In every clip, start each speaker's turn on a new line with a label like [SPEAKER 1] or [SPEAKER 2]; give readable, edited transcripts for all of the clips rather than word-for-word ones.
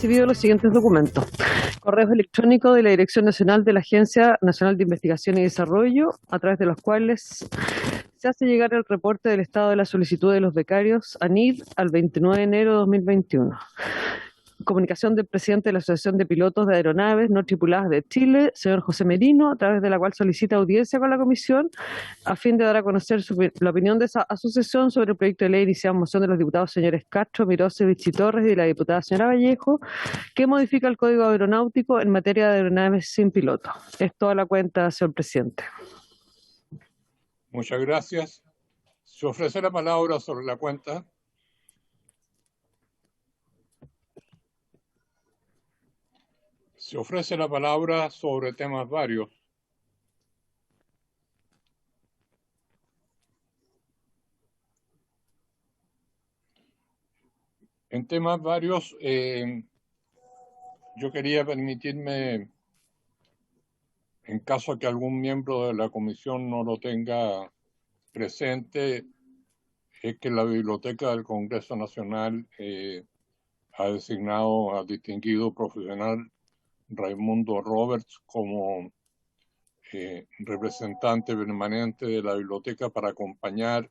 [SPEAKER 1] recibido los siguientes documentos. Correos electrónicos de la Dirección Nacional de la Agencia Nacional de Investigación y Desarrollo, a través de los cuales se hace llegar el reporte del estado de la solicitud de los becarios ANID al 29 de enero de 2021. Comunicación del presidente de la Asociación de Pilotos de Aeronaves No Tripuladas de Chile, señor José Merino, a través de la cual solicita audiencia con la comisión a fin de dar a conocer la opinión de esa asociación sobre el proyecto de ley iniciado en moción de los diputados señores Castro, Mirosevich y Torres y de la diputada señora Vallejo, que modifica el Código Aeronáutico en materia de aeronaves sin piloto. Es toda la cuenta, señor presidente.
[SPEAKER 2] Muchas gracias. Se ofrece la palabra sobre la cuenta. Se ofrece la palabra sobre temas varios. En temas varios, yo quería permitirme, en caso que algún miembro de la comisión no lo tenga presente, es que la Biblioteca del Congreso Nacional ha designado al distinguido profesional Raimundo Roberts como representante permanente de la biblioteca para acompañar,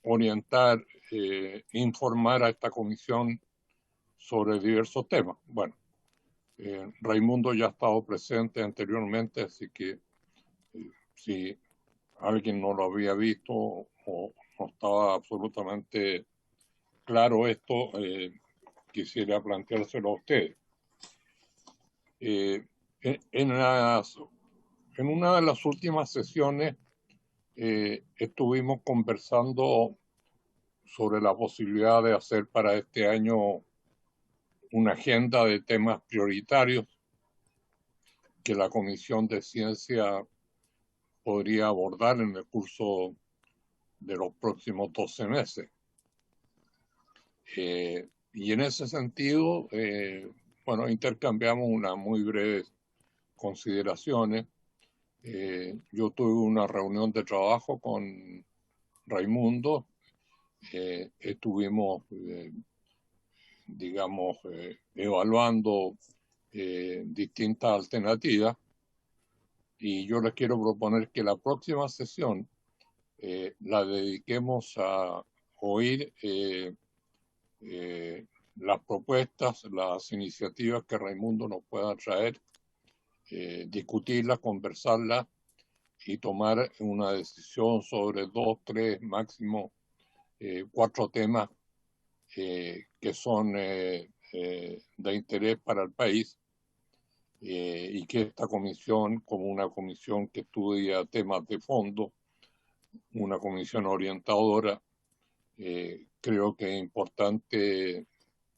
[SPEAKER 2] orientar, informar a esta comisión sobre diversos temas. Bueno, Raimundo ya ha estado presente anteriormente, así que si alguien no lo había visto o no estaba absolutamente claro esto, quisiera planteárselo a ustedes. En una de las últimas sesiones estuvimos conversando sobre la posibilidad de hacer para este año una agenda de temas prioritarios que la Comisión de Ciencia podría abordar en el curso de los próximos 12 meses. Y en ese sentido, bueno, intercambiamos unas muy breves consideraciones. Yo tuve una reunión de trabajo con Raimundo. Estuvimos, digamos, evaluando distintas alternativas, y yo les quiero proponer que la próxima sesión la dediquemos a oír las propuestas, las iniciativas que Raimundo nos pueda traer, discutirlas, conversarlas y tomar una decisión sobre 2, 3, máximo 4 temas que son de interés para el país, y que esta comisión, como una comisión que estudia temas de fondo, una comisión orientadora, creo que es importante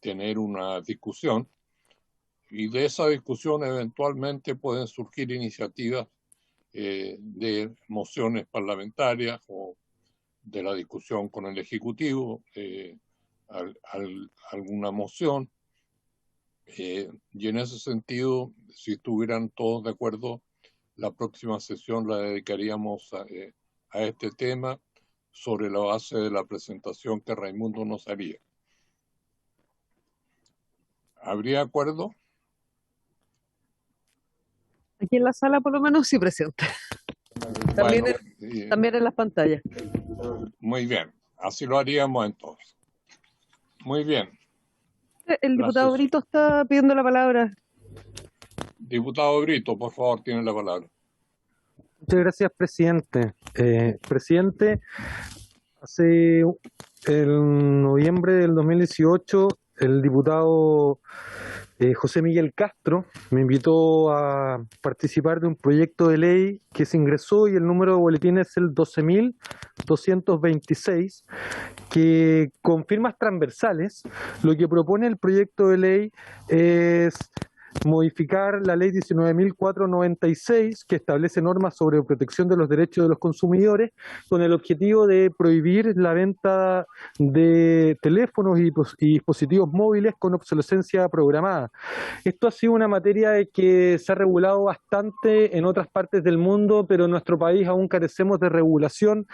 [SPEAKER 2] tener una discusión, y de esa discusión eventualmente pueden surgir iniciativas de mociones parlamentarias o de la discusión con el Ejecutivo, alguna moción, y en ese sentido, si estuvieran todos de acuerdo, la próxima sesión la dedicaríamos a este tema sobre la base de la presentación que Raimundo nos haría. ¿Habría acuerdo?
[SPEAKER 1] Aquí en la sala, por lo menos, sí, presidente. También,
[SPEAKER 2] bueno,
[SPEAKER 1] también en las pantallas.
[SPEAKER 2] Muy bien, así lo haríamos entonces. Muy bien.
[SPEAKER 1] El diputado Brito está pidiendo la palabra.
[SPEAKER 2] Diputado Brito, por favor, tiene la palabra.
[SPEAKER 3] Muchas gracias, presidente. Presidente, hace en noviembre del 2018, el diputado José Miguel Castro me invitó a participar de un proyecto de ley que se ingresó, y el número de boletín es el 12.226, que con firmas transversales lo que propone el proyecto de ley es modificar la ley 19.496, que establece normas sobre protección de los derechos de los consumidores, con el objetivo de prohibir la venta de teléfonos y dispositivos móviles con obsolescencia programada. Esto ha sido una materia que se ha regulado bastante en otras partes del mundo, pero en nuestro país aún carecemos de regulación.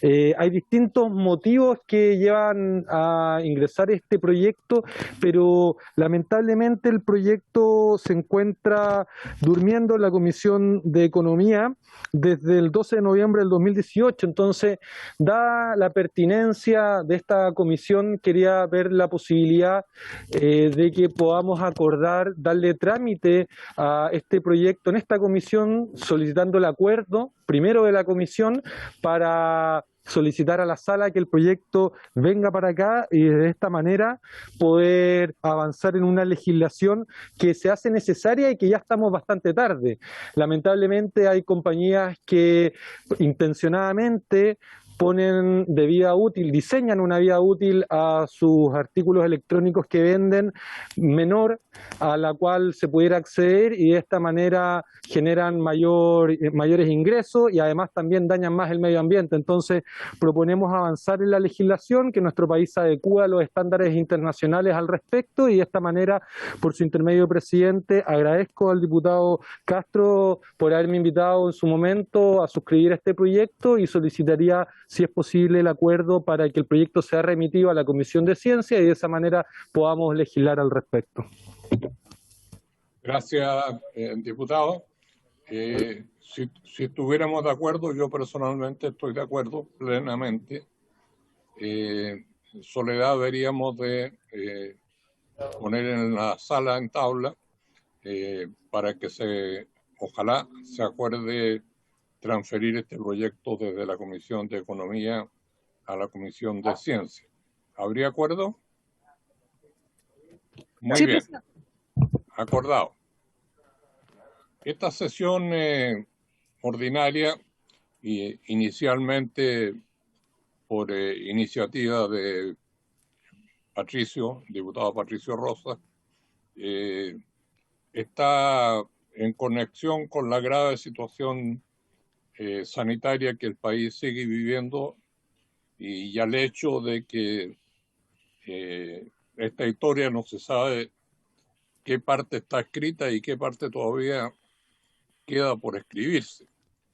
[SPEAKER 3] Hay distintos motivos que llevan a ingresar este proyecto, pero lamentablemente el proyecto se encuentra durmiendo en la Comisión de Economía desde el 12 de noviembre del 2018. Entonces, dada la pertinencia de esta comisión, quería ver la posibilidad de que podamos acordar, darle trámite a este proyecto en esta comisión, solicitando el acuerdo primero de la comisión para solicitar a la sala que el proyecto venga para acá y de esta manera poder avanzar en una legislación que se hace necesaria y que ya estamos bastante tarde. Lamentablemente hay compañías que intencionadamente ponen de vida útil, diseñan una vida útil a sus artículos electrónicos que venden menor a la cual se pudiera acceder y de esta manera generan mayores ingresos y además también dañan más el medio ambiente. Entonces proponemos avanzar en la legislación, que nuestro país se adecúe a los estándares internacionales al respecto y de esta manera, por su intermedio, presidente, agradezco al diputado Castro por haberme invitado en su momento a suscribir este proyecto y solicitaría, si es posible, el acuerdo para que el proyecto sea remitido a la Comisión de Ciencia y de esa manera podamos legislar al respecto.
[SPEAKER 2] Gracias, diputado. Si estuviéramos de acuerdo, yo personalmente estoy de acuerdo plenamente. Soledad, deberíamos de poner en la sala en tabla para que ojalá se acuerde transferir este proyecto desde la Comisión de Economía a la Comisión de Ciencia. ¿Habría acuerdo? Muy bien. Acordado. Esta sesión ordinaria, inicialmente por iniciativa de diputado Patricio Rosa, está en conexión con la grave situación sanitaria que el país sigue viviendo y al hecho de que esta historia no se sabe qué parte está escrita y qué parte todavía queda por escribirse.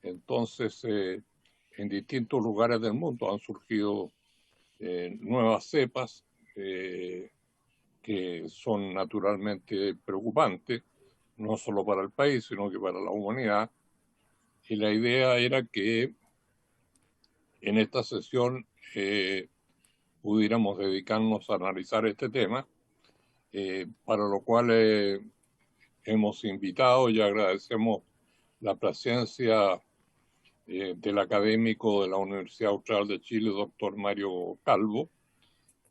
[SPEAKER 2] Entonces, en distintos lugares del mundo han surgido nuevas cepas que son naturalmente preocupantes, no solo para el país, sino que para la humanidad. Y la idea era que en esta sesión pudiéramos dedicarnos a analizar este tema, para lo cual hemos invitado y agradecemos la presencia del académico de la Universidad Austral de Chile, doctor Mario Calvo,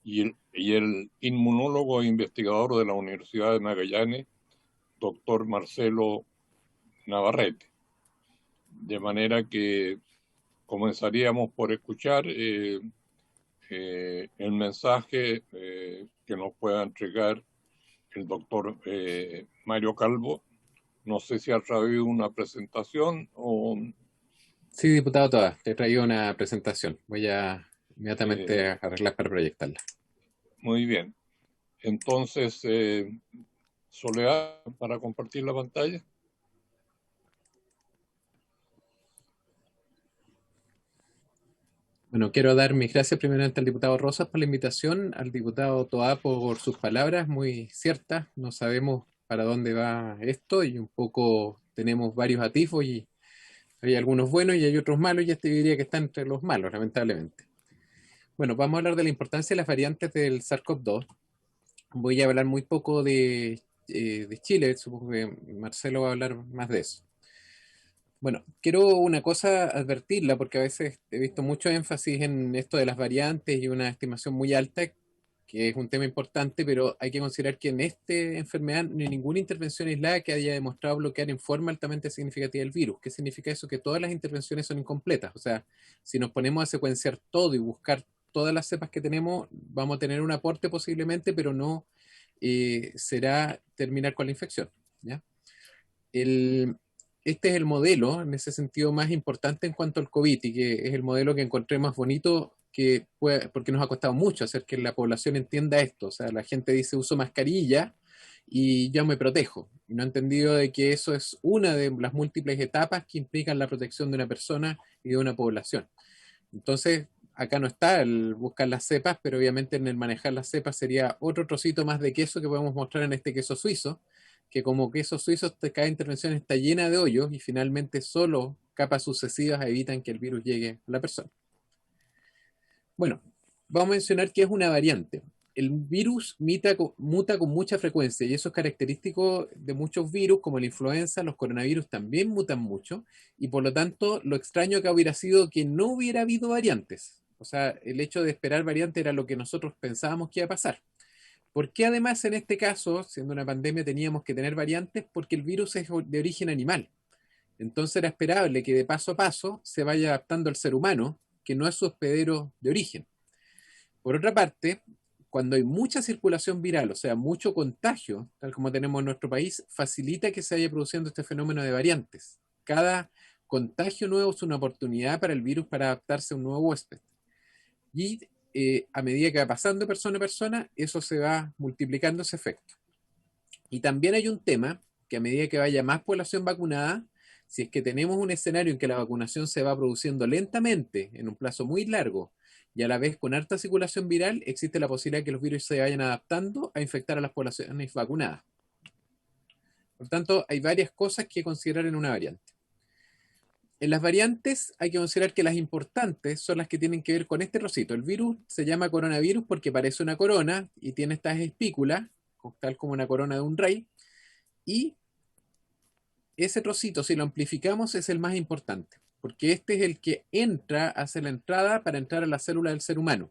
[SPEAKER 2] y el inmunólogo e investigador de la Universidad de Magallanes, doctor Marcelo Navarrete. De manera que comenzaríamos por escuchar el mensaje que nos pueda entregar el doctor Mario Calvo. No sé si ha traído una presentación o...
[SPEAKER 4] Sí, diputado Toa, te he traído una presentación. Voy a inmediatamente arreglar para proyectarla.
[SPEAKER 2] Muy bien. Entonces, Soledad, para compartir la pantalla.
[SPEAKER 4] Bueno, quiero dar mis gracias primeramente al diputado Rosas por la invitación, al diputado Toa por sus palabras muy ciertas. No sabemos para dónde va esto y un poco tenemos varios atisbos y hay algunos buenos y hay otros malos y este diría que está entre los malos, lamentablemente. Bueno, vamos a hablar de la importancia de las variantes del SARS-CoV-2. Voy a hablar muy poco de Chile, supongo que Marcelo va a hablar más de eso. Bueno, quiero una cosa advertirla porque a veces he visto mucho énfasis en esto de las variantes y una estimación muy alta, que es un tema importante, pero hay que considerar que en esta enfermedad no hay ninguna intervención aislada que haya demostrado bloquear en forma altamente significativa el virus. ¿Qué significa eso? Que todas las intervenciones son incompletas. O sea, si nos ponemos a secuenciar todo y buscar todas las cepas que tenemos, vamos a tener un aporte posiblemente, pero no será terminar con la infección. ¿ya? Este es el modelo, en ese sentido, más importante en cuanto al COVID, y que es el modelo que encontré más bonito, porque nos ha costado mucho hacer que la población entienda esto. O sea, la gente dice uso mascarilla y yo me protejo. Y no ha entendido de que eso es una de las múltiples etapas que implican la protección de una persona y de una población. Entonces, acá no está el buscar las cepas, pero obviamente en el manejar las cepas sería otro trocito más de queso que podemos mostrar en este queso suizo, que como queso suizo cada intervención está llena de hoyos y finalmente solo capas sucesivas evitan que el virus llegue a la persona. Bueno, vamos a mencionar qué es una variante. El virus muta con mucha frecuencia y eso es característico de muchos virus, como la influenza, los coronavirus también mutan mucho, y por lo tanto lo extraño acá hubiera sido que no hubiera habido variantes. O sea, el hecho de esperar variantes era lo que nosotros pensábamos que iba a pasar. ¿Por qué además en este caso, siendo una pandemia, teníamos que tener variantes? Porque el virus es de origen animal. Entonces era esperable que de paso a paso se vaya adaptando al ser humano, que no es su hospedero de origen. Por otra parte, cuando hay mucha circulación viral, o sea, mucho contagio, tal como tenemos en nuestro país, facilita que se vaya produciendo este fenómeno de variantes. Cada contagio nuevo es una oportunidad para el virus para adaptarse a un nuevo huésped. Y a medida que va pasando persona a persona, eso se va multiplicando ese efecto. Y también hay un tema que a medida que vaya más población vacunada, si es que tenemos un escenario en que la vacunación se va produciendo lentamente, en un plazo muy largo, y a la vez con harta circulación viral, existe la posibilidad de que los virus se vayan adaptando a infectar a las poblaciones vacunadas. Por tanto, hay varias cosas que considerar en una variante. En las variantes hay que considerar que las importantes son las que tienen que ver con este trocito. El virus se llama coronavirus porque parece una corona y tiene estas espículas, tal como una corona de un rey, y ese trocito, si lo amplificamos, es el más importante, porque este es el que hace la entrada para entrar a la célula del ser humano.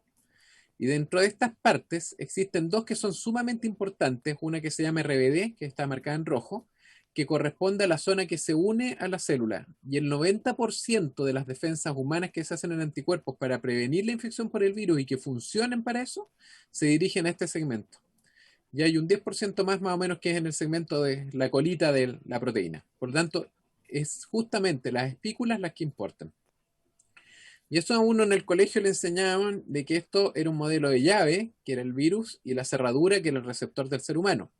[SPEAKER 4] Y dentro de estas partes existen dos que son sumamente importantes, una que se llama RBD, que está marcada en rojo, que corresponde a la zona que se une a la célula. Y el 90% de las defensas humanas que se hacen en anticuerpos para prevenir la infección por el virus y que funcionen para eso, se dirigen a este segmento. Y hay un 10% más o menos que es en el segmento de la colita de la proteína. Por lo tanto, es justamente las espículas las que importan. Y eso a uno en el colegio le enseñaban de que esto era un modelo de llave, que era el virus, y la cerradura, que era el receptor del ser humano.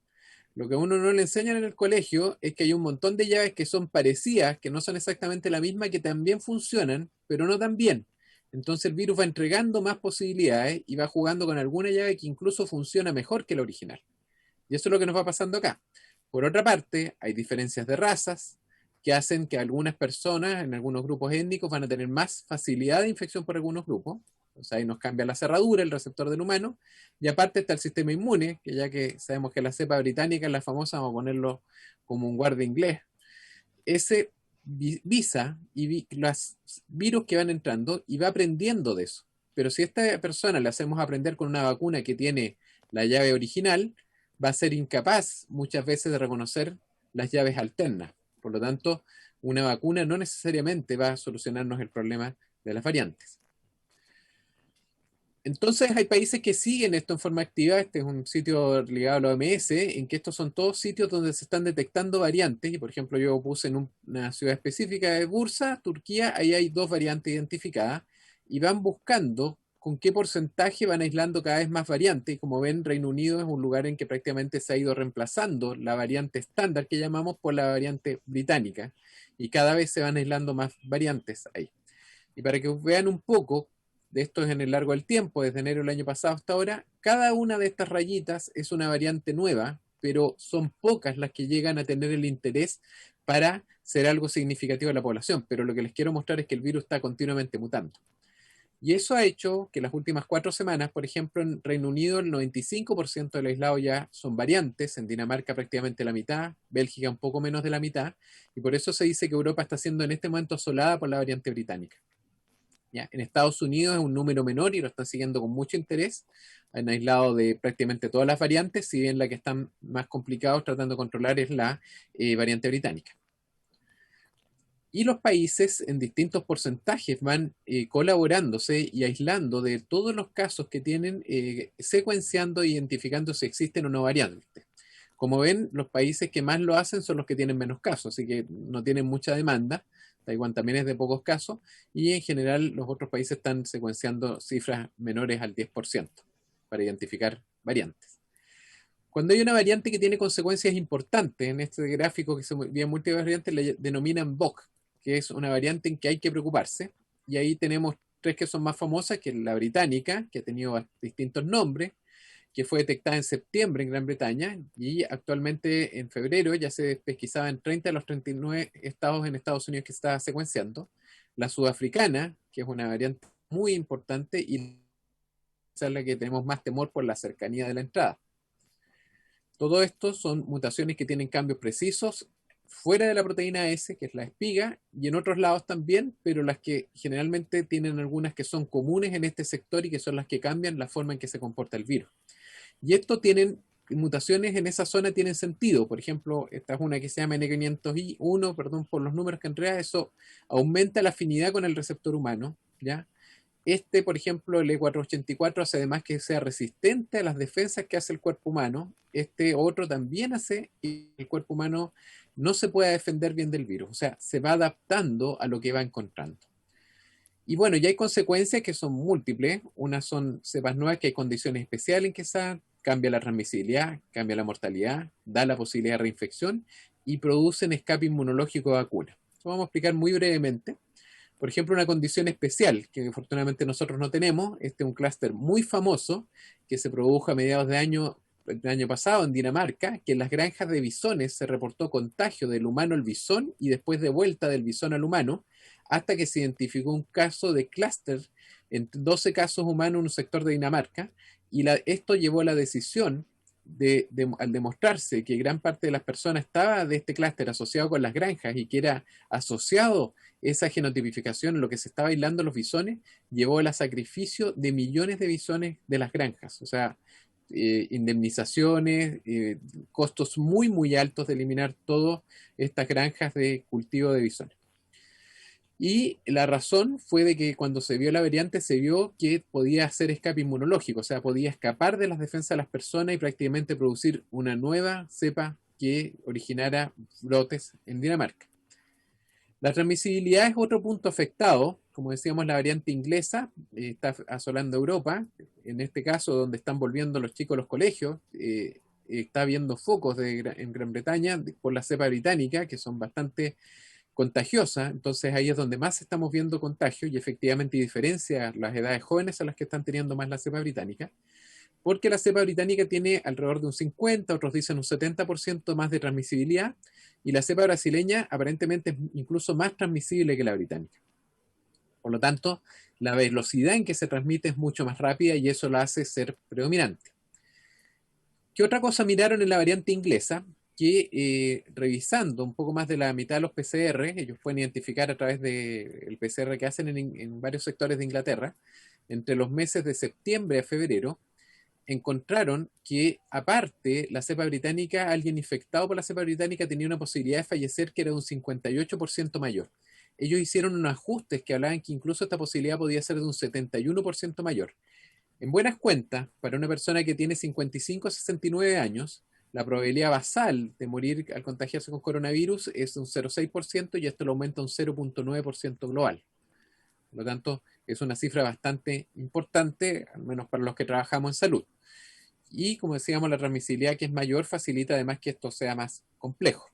[SPEAKER 4] Lo que a uno no le enseñan en el colegio es que hay un montón de llaves que son parecidas, que no son exactamente la misma, que también funcionan, pero no tan bien. Entonces el virus va entregando más posibilidades y va jugando con alguna llave que incluso funciona mejor que la original. Y eso es lo que nos va pasando acá. Por otra parte, hay diferencias de razas que hacen que algunas personas en algunos grupos étnicos van a tener más facilidad de infección por algunos grupos. O sea, ahí nos cambia la cerradura, el receptor del humano, y aparte está el sistema inmune, que ya que sabemos que la cepa británica es la famosa, vamos a ponerlo como un guardia inglés. Ese visa y los virus que van entrando y va aprendiendo de eso. Pero si a esta persona le hacemos aprender con una vacuna que tiene la llave original, va a ser incapaz muchas veces de reconocer las llaves alternas. Por lo tanto, una vacuna no necesariamente va a solucionarnos el problema de las variantes. Entonces hay países que siguen esto en forma activa. Este es un sitio ligado a la OMS, en que estos son todos sitios donde se están detectando variantes. Y por ejemplo, yo puse en una ciudad específica de Bursa, Turquía, ahí hay 2 variantes identificadas y van buscando con qué porcentaje van aislando cada vez más variantes. Y como ven, Reino Unido es un lugar en que prácticamente se ha ido reemplazando la variante estándar que llamamos por la variante británica. Y cada vez se van aislando más variantes ahí. Y para que vean un poco, de esto es en el largo del tiempo, desde enero del año pasado hasta ahora, cada una de estas rayitas es una variante nueva, pero son pocas las que llegan a tener el interés para ser algo significativo de la población. Pero lo que les quiero mostrar es que el virus está continuamente mutando. Y eso ha hecho que las últimas 4 semanas, por ejemplo, en Reino Unido el 95% del aislado ya son variantes, en Dinamarca prácticamente la mitad, Bélgica un poco menos de la mitad, y por eso se dice que Europa está siendo en este momento asolada por la variante británica. ¿Ya? En Estados Unidos es un número menor y lo están siguiendo con mucho interés. Han aislado de prácticamente todas las variantes, si bien la que están más complicados tratando de controlar es la variante británica. Y los países en distintos porcentajes van colaborándose y aislando de todos los casos que tienen, secuenciando e identificando si existen o no variantes. Como ven, los países que más lo hacen son los que tienen menos casos, así que no tienen mucha demanda. Taiwán también es de pocos casos, y en general los otros países están secuenciando cifras menores al 10% para identificar variantes. Cuando hay una variante que tiene consecuencias importantes, en este gráfico que se veía multivariante, le denominan VOC, que es una variante en que hay que preocuparse, y ahí tenemos tres que son más famosas, que es la británica, que ha tenido distintos nombres, que fue detectada en septiembre en Gran Bretaña, y actualmente en febrero ya se pesquisaba en 30 de los 39 estados en Estados Unidos que se estaba secuenciando. La sudafricana, que es una variante muy importante, y esa es la que tenemos más temor por la cercanía de la entrada. Todo esto son mutaciones que tienen cambios precisos fuera de la proteína S, que es la espiga, y en otros lados también, pero las que generalmente tienen algunas que son comunes en este sector y que son las que cambian la forma en que se comporta el virus. Y esto tienen, mutaciones en esa zona tienen sentido. Por ejemplo, esta es una que se llama N501, perdón por los números que enreda, eso aumenta la afinidad con el receptor humano, ¿ya? Este, por ejemplo, el E484 hace además que sea resistente a las defensas que hace el cuerpo humano. Este otro también hace que el cuerpo humano no se pueda defender bien del virus. O sea, se va adaptando a lo que va encontrando. Y bueno, ya hay consecuencias que son múltiples. Unas son cepas nuevas que hay condiciones especiales en que cambia la transmisibilidad, cambia la mortalidad, da la posibilidad de reinfección y producen escape inmunológico de vacuna. Eso vamos a explicar muy brevemente. Por ejemplo, una condición especial que afortunadamente nosotros no tenemos, este es un clúster muy famoso que se produjo a mediados del año pasado en Dinamarca, que en las granjas de bisones se reportó contagio del humano al bisón y después de vuelta del bisón al humano, hasta que se identificó un caso de clúster en 12 casos humanos en un sector de Dinamarca, y esto llevó a la decisión al demostrarse que gran parte de las personas estaba de este clúster asociado con las granjas y que era asociado esa genotipificación, lo que se estaba aislando los bisones, llevó al sacrificio de millones de bisones de las granjas. O sea, indemnizaciones, costos muy, muy altos de eliminar todas estas granjas de cultivo de bisones. Y la razón fue de que cuando se vio la variante se vio que podía hacer escape inmunológico, o sea, podía escapar de las defensas de las personas y prácticamente producir una nueva cepa que originara brotes en Dinamarca. La transmisibilidad es otro punto afectado. Como decíamos, la variante inglesa está asolando Europa. En este caso, donde están volviendo los chicos a los colegios, está habiendo focos en Gran Bretaña por la cepa británica, que son bastante contagiosa, entonces ahí es donde más estamos viendo contagios y efectivamente diferencia las edades jóvenes a las que están teniendo más la cepa británica, porque la cepa británica tiene alrededor de un 50, otros dicen un 70% más de transmisibilidad, y la cepa brasileña aparentemente es incluso más transmisible que la británica. Por lo tanto, la velocidad en que se transmite es mucho más rápida y eso la hace ser predominante. ¿Qué otra cosa miraron en la variante inglesa? Que revisando un poco más de la mitad de los PCR, ellos pueden identificar a través del PCR que hacen en varios sectores de Inglaterra, entre los meses de septiembre a febrero, encontraron que aparte la cepa británica, alguien infectado por la cepa británica tenía una posibilidad de fallecer que era de un 58% mayor. Ellos hicieron unos ajustes que hablaban que incluso esta posibilidad podía ser de un 71% mayor. En buenas cuentas, para una persona que tiene 55 a 69 años, la probabilidad basal de morir al contagiarse con coronavirus es un 0,6% y esto lo aumenta un 0,9% global. Por lo tanto, es una cifra bastante importante, al menos para los que trabajamos en salud. Y como decíamos, la transmisibilidad que es mayor facilita además que esto sea más complejo.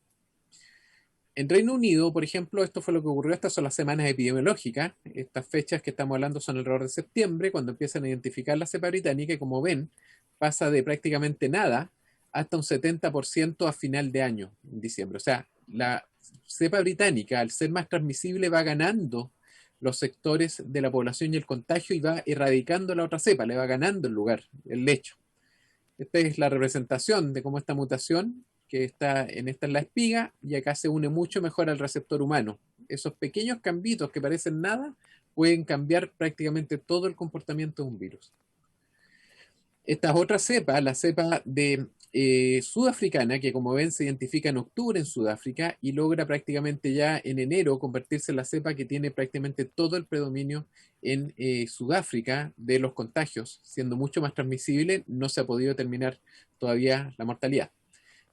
[SPEAKER 4] En Reino Unido, por ejemplo, esto fue lo que ocurrió, estas son las semanas epidemiológicas. Estas fechas que estamos hablando son alrededor de septiembre, cuando empiezan a identificar la cepa británica, y como ven, pasa de prácticamente nada hasta un 70% a final de año, en diciembre. O sea, la cepa británica, al ser más transmisible, va ganando los sectores de la población y el contagio y va erradicando la otra cepa, le va ganando el lugar, el lecho. Esta es la representación de cómo esta mutación, que está en la espiga, y acá se une mucho mejor al receptor humano. Esos pequeños cambitos que parecen nada pueden cambiar prácticamente todo el comportamiento de un virus. Esta otra cepa, la cepa de sudafricana, que como ven se identifica en octubre en Sudáfrica y logra prácticamente ya en enero convertirse en la cepa que tiene prácticamente todo el predominio en Sudáfrica de los contagios, siendo mucho más transmisible, no se ha podido determinar todavía la mortalidad.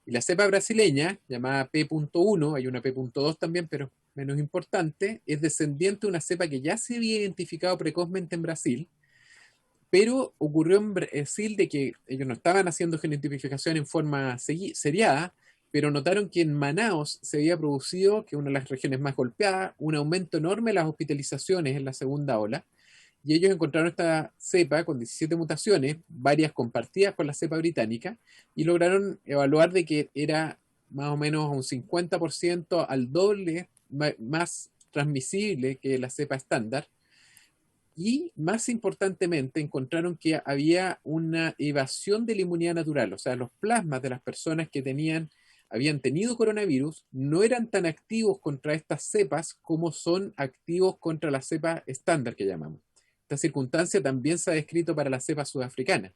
[SPEAKER 4] Y la cepa brasileña, llamada P.1, hay una P.2 también, pero menos importante, es descendiente de una cepa que ya se había identificado precozmente en Brasil, pero ocurrió en Brasil de que ellos no estaban haciendo genotipificación en forma seriada, pero notaron que en Manaos se había producido, que es una de las regiones más golpeadas, un aumento enorme de las hospitalizaciones en la segunda ola, y ellos encontraron esta cepa con 17 mutaciones, varias compartidas con la cepa británica, y lograron evaluar de que era más o menos un 50% al doble más transmisible que la cepa estándar. Y más importantemente, encontraron que había una evasión de la inmunidad natural, o sea, los plasmas de las personas que habían tenido coronavirus no eran tan activos contra estas cepas como son activos contra la cepa estándar que llamamos. Esta circunstancia también se ha descrito para la cepa sudafricana.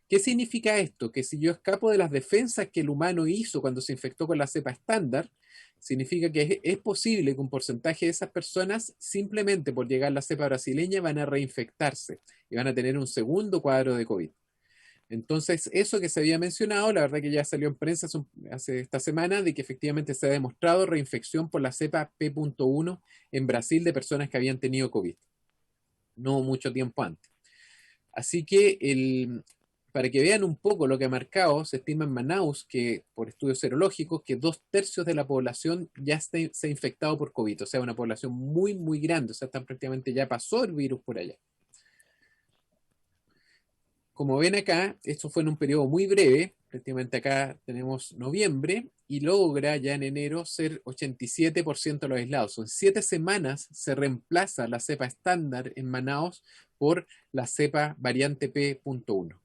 [SPEAKER 4] ¿Qué significa esto? Que si yo escapo de las defensas que el humano hizo cuando se infectó con la cepa estándar, significa que es posible que un porcentaje de esas personas, simplemente por llegar a la cepa brasileña, van a reinfectarse y van a tener un segundo cuadro de COVID. Entonces, eso que se había mencionado, la verdad que ya salió en prensa hace esta semana, de que efectivamente se ha demostrado reinfección por la cepa P.1 en Brasil de personas que habían tenido COVID, no mucho tiempo antes. Así que para que vean un poco lo que ha marcado, se estima en Manaus que, por estudios serológicos, que 2/3 de la población ya se ha infectado por COVID, o sea, una población muy, muy grande, o sea, prácticamente ya pasó el virus por allá. Como ven acá, esto fue en un periodo muy breve, prácticamente acá tenemos noviembre, y logra ya en enero ser 87% de los aislados. En 7 semanas se reemplaza la cepa estándar en Manaus por la cepa variante P.1.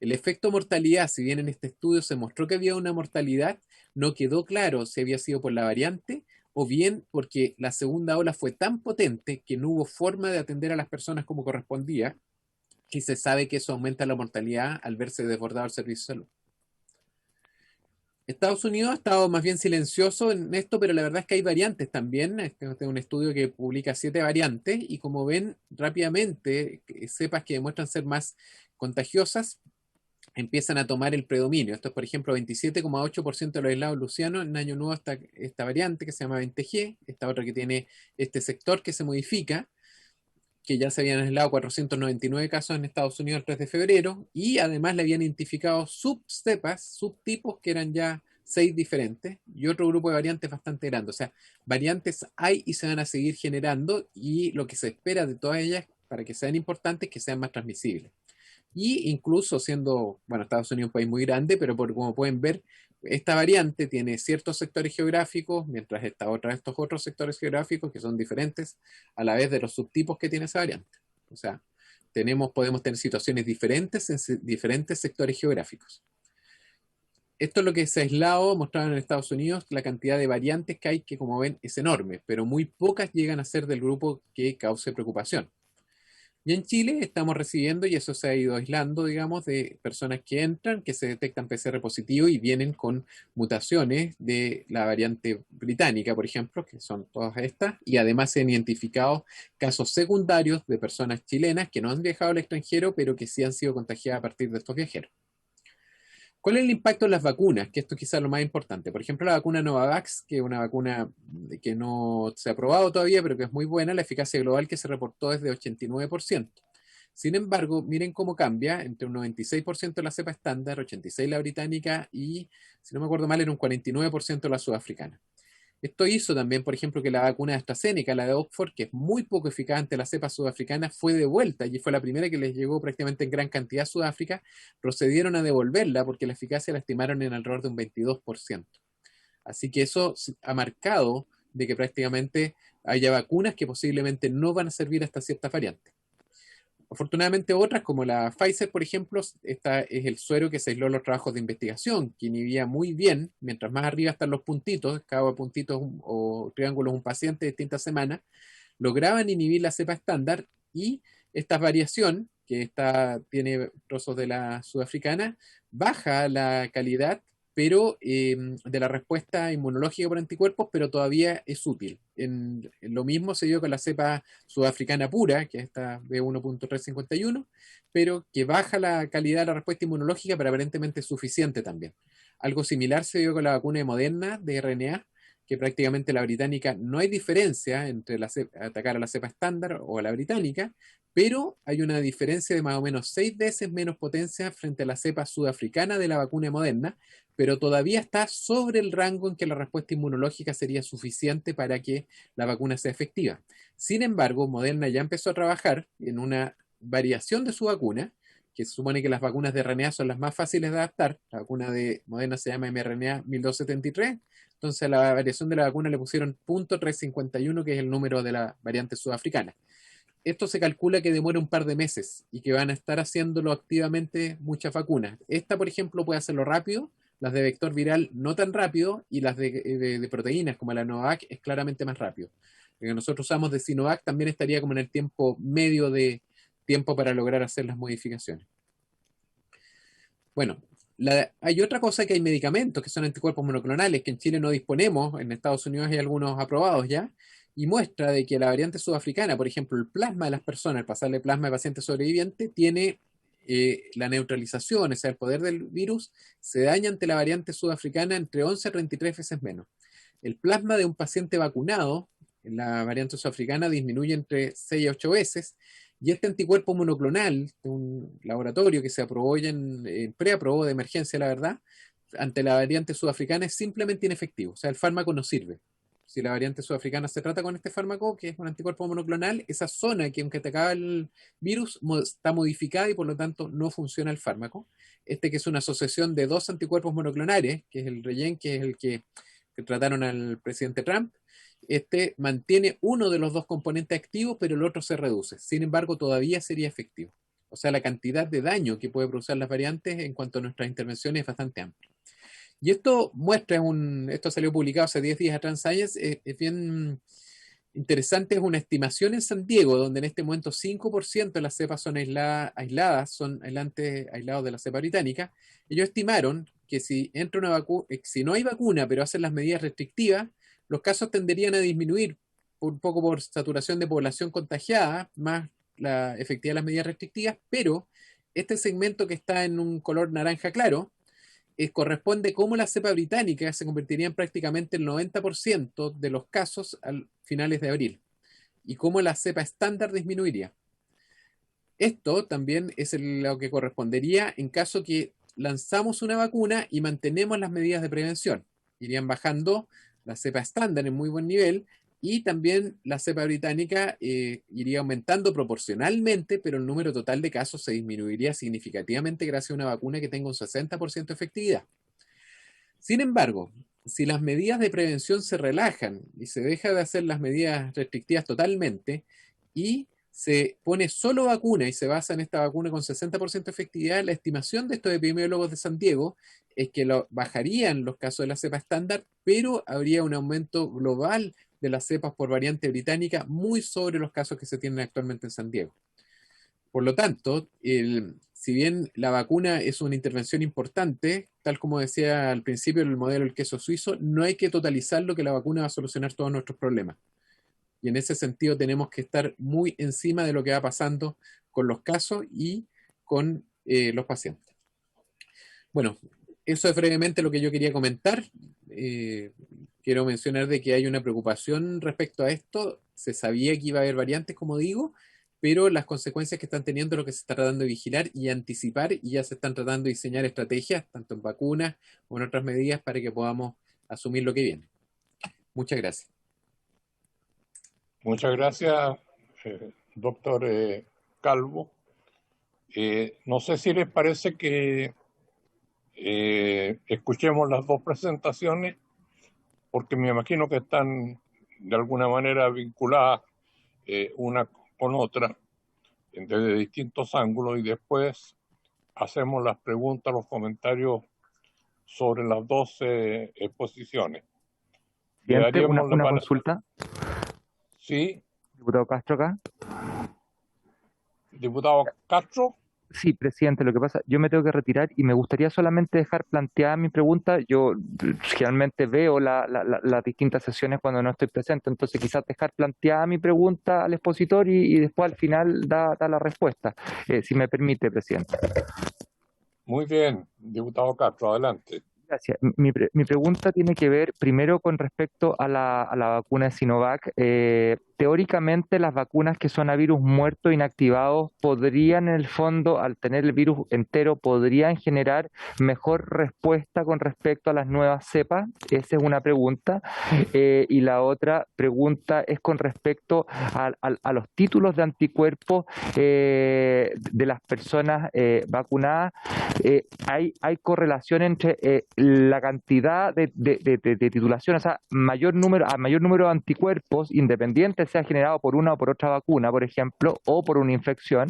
[SPEAKER 4] El efecto mortalidad, si bien en este estudio se mostró que había una mortalidad, no quedó claro si había sido por la variante o bien porque la segunda ola fue tan potente que no hubo forma de atender a las personas como correspondía, y se sabe que eso aumenta la mortalidad al verse desbordado el servicio de salud. Estados Unidos ha estado más bien silencioso en esto, pero la verdad es que hay variantes también. Este es un estudio que publica 7 variantes y como ven rápidamente, cepas que demuestran ser más contagiosas empiezan a tomar el predominio. Esto es, por ejemplo, 27,8% de los aislados lucianos. En año nuevo esta variante que se llama 20G, esta otra que tiene este sector que se modifica, que ya se habían aislado 499 casos en Estados Unidos el 3 de febrero, y además le habían identificado subcepas, subtipos que eran ya 6 diferentes, y otro grupo de variantes bastante grande. O sea, variantes hay y se van a seguir generando, y lo que se espera de todas ellas, para que sean importantes, es que sean más transmisibles. Y incluso siendo, bueno, Estados Unidos es un país muy grande, pero como pueden ver, esta variante tiene ciertos sectores geográficos, mientras estos otros sectores geográficos que son diferentes a la vez de los subtipos que tiene esa variante. O sea, podemos tener situaciones diferentes en diferentes sectores geográficos. Esto es lo que se ha aislado, mostrado en Estados Unidos, la cantidad de variantes que hay, que como ven es enorme, pero muy pocas llegan a ser del grupo que cause preocupación. Y en Chile estamos recibiendo, y eso se ha ido aislando, digamos, de personas que entran, que se detectan PCR positivo y vienen con mutaciones de la variante británica, por ejemplo, que son todas estas, y además se han identificado casos secundarios de personas chilenas que no han viajado al extranjero, pero que sí han sido contagiadas a partir de estos viajeros. ¿Cuál es el impacto de las vacunas? Que esto quizás es lo más importante. Por ejemplo, la vacuna Novavax, que es una vacuna que no se ha probado todavía, pero que es muy buena, la eficacia global que se reportó es de 89%. Sin embargo, miren cómo cambia entre un 96% la cepa estándar, 86% la británica y, si no me acuerdo mal, era un 49% la sudafricana. Esto hizo también, por ejemplo, que la vacuna de AstraZeneca, la de Oxford, que es muy poco eficaz ante la cepa sudafricana, fue devuelta y fue la primera que les llegó prácticamente en gran cantidad a Sudáfrica. Procedieron a devolverla porque la eficacia la estimaron en alrededor de un 22%. Así que eso ha marcado de que prácticamente haya vacunas que posiblemente no van a servir hasta ciertas variantes. Afortunadamente otras, como la Pfizer, por ejemplo, esta es el suero que se aisló en los trabajos de investigación, que inhibía muy bien, mientras más arriba están los puntitos, cada puntito o triángulo es un paciente de distintas semanas, lograban inhibir la cepa estándar, y esta variación, que tiene trozos de la sudafricana, baja la calidad pero de la respuesta inmunológica por anticuerpos, pero todavía es útil. Lo mismo se dio con la cepa sudafricana pura, que es esta B1.351, pero que baja la calidad de la respuesta inmunológica, pero aparentemente es suficiente también. Algo similar se dio con la vacuna de Moderna de RNA, que prácticamente la británica no hay diferencia entre atacar a la cepa estándar o a la británica, pero hay una diferencia de más o menos 6 veces menos potencia frente a la cepa sudafricana de la vacuna de Moderna, pero todavía está sobre el rango en que la respuesta inmunológica sería suficiente para que la vacuna sea efectiva. Sin embargo, Moderna ya empezó a trabajar en una variación de su vacuna, que se supone que las vacunas de RNA son las más fáciles de adaptar. La vacuna de Moderna se llama mRNA 1273. Entonces a la variación de la vacuna le pusieron .351, que es el número de la variante sudafricana. Esto se calcula que demora un par de meses y que van a estar haciéndolo activamente muchas vacunas. Esta, por ejemplo, puede hacerlo rápido, las de vector viral no tan rápido, y las de proteínas como la Novavax es claramente más rápido. Lo que nosotros usamos de Sinovac también estaría como en el tiempo medio de tiempo para lograr hacer las modificaciones. Bueno, hay otra cosa, que hay medicamentos que son anticuerpos monoclonales que en Chile no disponemos, en Estados Unidos hay algunos aprobados ya, y muestra de que la variante sudafricana, por ejemplo, el plasma de las personas, el pasarle plasma de paciente sobreviviente, tiene la neutralización, o sea, el poder del virus, se daña ante la variante sudafricana entre 11 a 33 veces menos. El plasma de un paciente vacunado, en la variante sudafricana, disminuye entre 6 a 8 veces, y este anticuerpo monoclonal de un laboratorio que se aprobó ya preaprobó de emergencia, la verdad, ante la variante sudafricana es simplemente inefectivo. O sea, el fármaco no sirve. Si la variante sudafricana se trata con este fármaco, que es un anticuerpo monoclonal, esa zona que aunque atacaba el virus está modificada y por lo tanto no funciona el fármaco. Este, que es una asociación de dos anticuerpos monoclonales, que es el Regen, que es el que trataron al presidente Trump, este mantiene uno de los dos componentes activos, pero el otro se reduce. Sin embargo, todavía sería efectivo. O sea, la cantidad de daño que puede producir las variantes en cuanto a nuestras intervenciones es bastante amplia. Y esto muestra, esto salió publicado hace 10 días atrás en Science, es bien interesante, es una estimación en San Diego, donde en este momento 5% de las cepas son aisladas, son aislados de la cepa británica. Ellos estimaron que si entra una si no hay vacuna, pero hacen las medidas restrictivas, los casos tenderían a disminuir un poco por saturación de población contagiada, más la efectividad de las medidas restrictivas, pero este segmento que está en un color naranja claro, corresponde cómo la cepa británica se convertiría en prácticamente el 90% de los casos a finales de abril, y cómo la cepa estándar disminuiría. Esto también es lo que correspondería en caso que lanzamos una vacuna y mantenemos las medidas de prevención. Irían bajando la cepa estándar en muy buen nivel, y también la cepa británica iría aumentando proporcionalmente, pero el número total de casos se disminuiría significativamente gracias a una vacuna que tenga un 60% de efectividad. Sin embargo, si las medidas de prevención se relajan y se deja de hacer las medidas restrictivas totalmente y se pone solo vacuna y se basa en esta vacuna con 60% de efectividad, la estimación de estos epidemiólogos de San Diego es que bajarían los casos de la cepa estándar, pero habría un aumento global de las cepas por variante británica muy sobre los casos que se tienen actualmente en San Diego. Por lo tanto, si bien la vacuna es una intervención importante, tal como decía al principio el modelo del queso suizo, no hay que totalizarlo que la vacuna va a solucionar todos nuestros problemas. Y en ese sentido tenemos que estar muy encima de lo que va pasando con los casos y con los pacientes. Bueno, eso es brevemente lo que yo quería comentar. Quiero mencionar de que hay una preocupación respecto a esto. Se sabía que iba a haber variantes, como digo, pero las consecuencias que están teniendo es lo que se está tratando de vigilar y anticipar, y ya se están tratando de diseñar estrategias, tanto en vacunas o en otras medidas, para que podamos asumir lo que viene. Muchas gracias.
[SPEAKER 2] Muchas gracias, doctor Calvo. No sé si les parece que escuchemos las dos presentaciones, porque me imagino que están de alguna manera vinculadas una con otra desde distintos ángulos, y después hacemos las preguntas, los comentarios sobre las dos exposiciones.
[SPEAKER 5] Una consulta.
[SPEAKER 2] Sí.
[SPEAKER 5] Diputado Castro acá.
[SPEAKER 2] Diputado Castro.
[SPEAKER 5] Sí, presidente, lo que pasa, yo me tengo que retirar y me gustaría solamente dejar planteada mi pregunta. Yo generalmente veo las distintas sesiones cuando no estoy presente, entonces quizás dejar planteada mi pregunta al expositor y después al final da la respuesta, si me permite, presidente.
[SPEAKER 2] Muy bien, diputado Castro, adelante.
[SPEAKER 5] Gracias. Mi pregunta tiene que ver primero con respecto a la vacuna de Sinovac. Teóricamente, las vacunas que son a virus muerto inactivados podrían, en el fondo, al tener el virus entero, podrían generar mejor respuesta con respecto a las nuevas cepas. Esa es una pregunta. Y la otra pregunta es con respecto a los títulos de anticuerpos de las personas vacunadas. Hay correlación entre la cantidad de titulación, o sea, a mayor número de anticuerpos, independiente sea generado por una o por otra vacuna, por ejemplo, o por una infección,